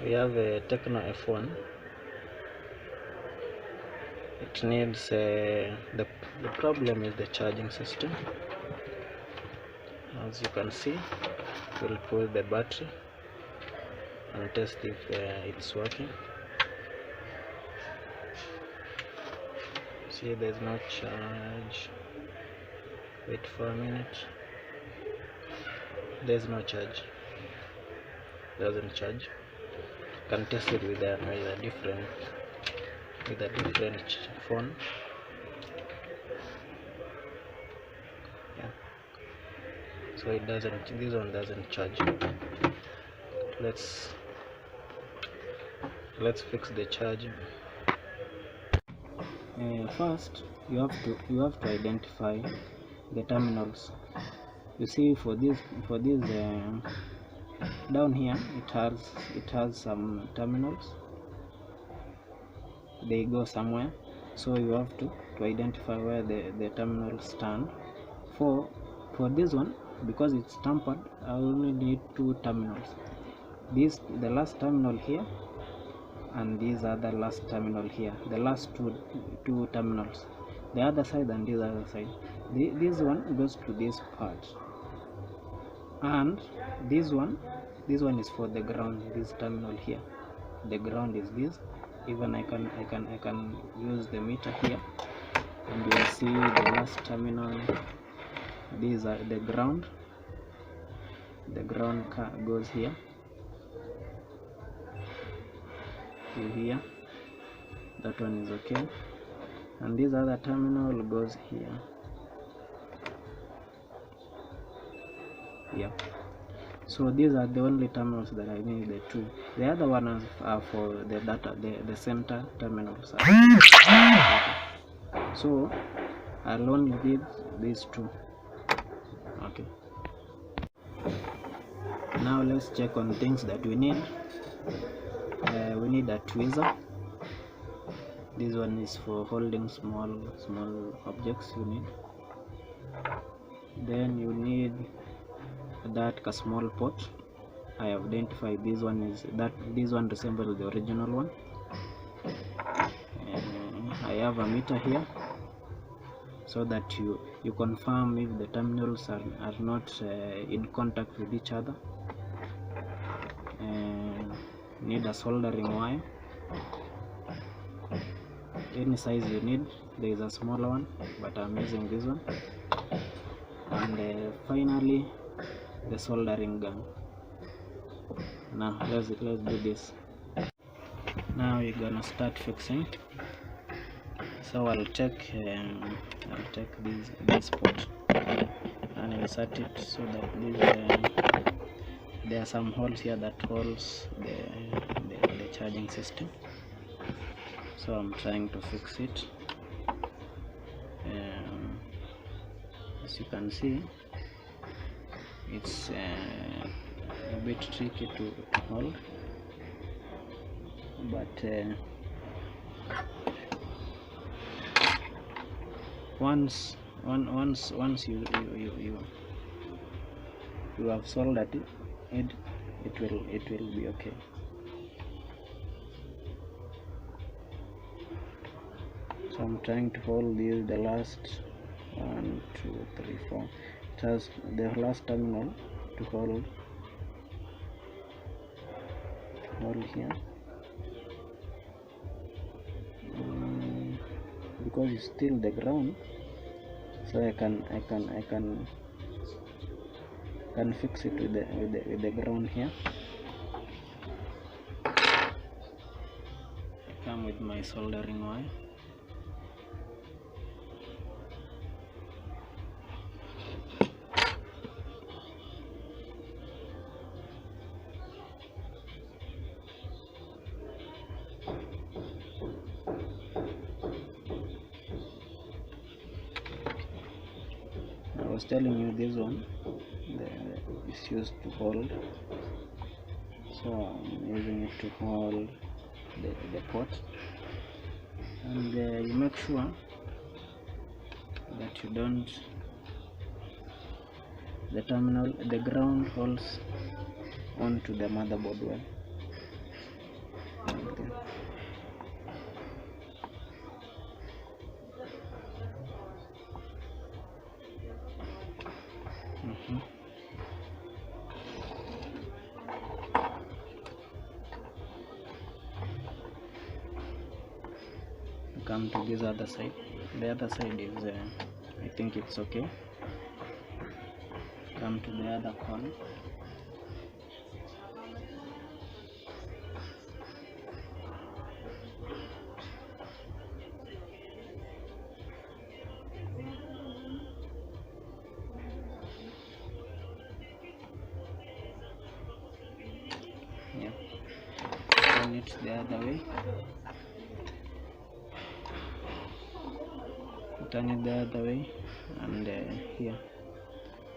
We have a Tecno F1. It needs the problem is the charging system. As you can see, we'll pull the battery and test if it's working. See, there's no charge. Wait for a minute. There's no charge. Doesn't charge. You can test it with a different phone. Yeah. So it doesn't. This one doesn't charge. Let's fix the charge. First, you have to identify the terminals. You see, for this down here, it has some terminals. They go somewhere, so you have to identify where the terminals stand. For this one, because it's tampered, I only need 2 terminals. The last terminal here, and these are the last terminal here. The last two terminals, the other side and this other side. This one goes to this part, and this one is for the ground. This terminal here, the ground is this. Even I can use the meter here, and you will see the last terminal. These are the ground. The ground goes here to here. That one is okay, and this other terminal goes here. Yeah. So these are the only terminals that I need, the 2. The other ones are for the data, the center terminals. So I'll only need these 2. Okay. Now let's check on things that we need. We need a tweezer. This one is for holding small objects. You need. Then you need that small pot. I have identified this one resembles the original one. I have a meter here, so that you confirm if the terminals are not in contact with each other. Need a soldering wire, any size you need. There is a smaller one, but I'm using this one. And finally, the soldering gun. Now let's do this. Now you're gonna start fixing. So I'll take this pot and insert it, so that there are some holes here that holds the charging system. So I'm trying to fix it. As you can see, it's a bit tricky to hold, but once you have soldered it will be okay. So I'm trying to hold the last 1, 2, 3, 4. It has the last terminal to hold here, because it's still the ground. So I can fix it with the ground here. I come with my soldering wire. I was telling you this one is used to hold, so I'm using it to hold the pot, and you make sure that you don't, the ground holds onto the motherboard well. like this. Come to this other side. The other side is I think it's okay. Come to the other corner. Yeah, turn it the other way. Turn it the other way, and here,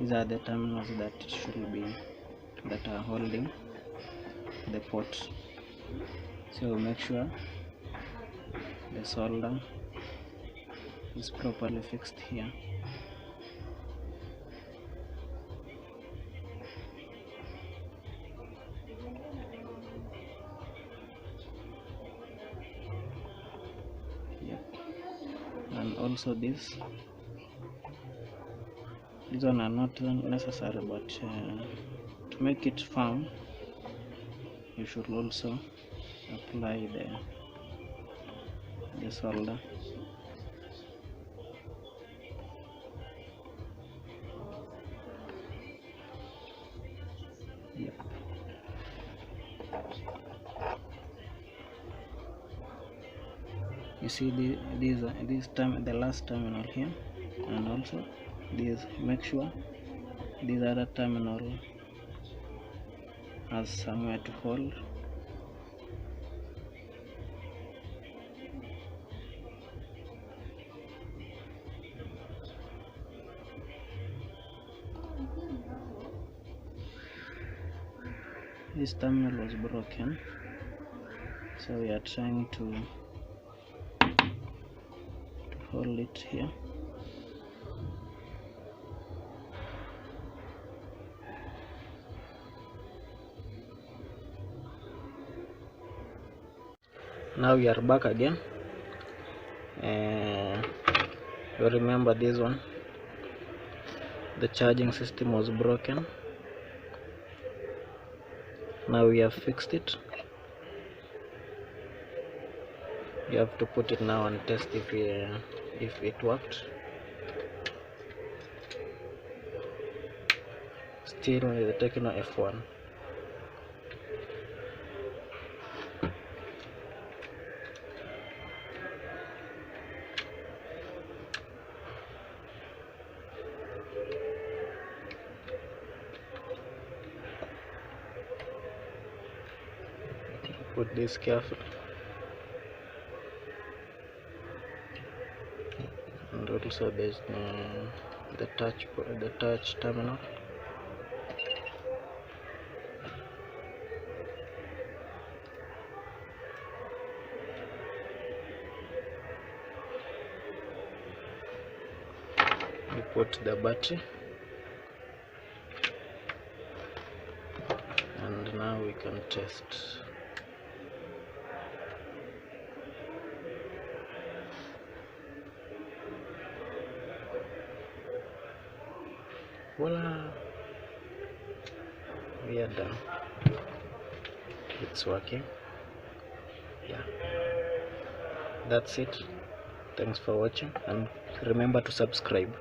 these are the terminals that should be that are holding the port. So make sure the solder is properly fixed here. Yep. And also these one are not necessary, but to make it firm, you should also apply the solder. Yep. You see the last terminal here, and also these. Make sure these other terminal has somewhere to hold. This terminal was broken, so we are trying to hold it here. Now we are back again. You remember this one, the charging system was broken. Now we have fixed it. You have to put it now and test if it worked. Still the Tecno F1. Put this careful, and also there's the touch terminal. We put the battery, and now we can test. Voila, we are done. It's working. Yeah, that's it. Thanks for watching, and remember to subscribe.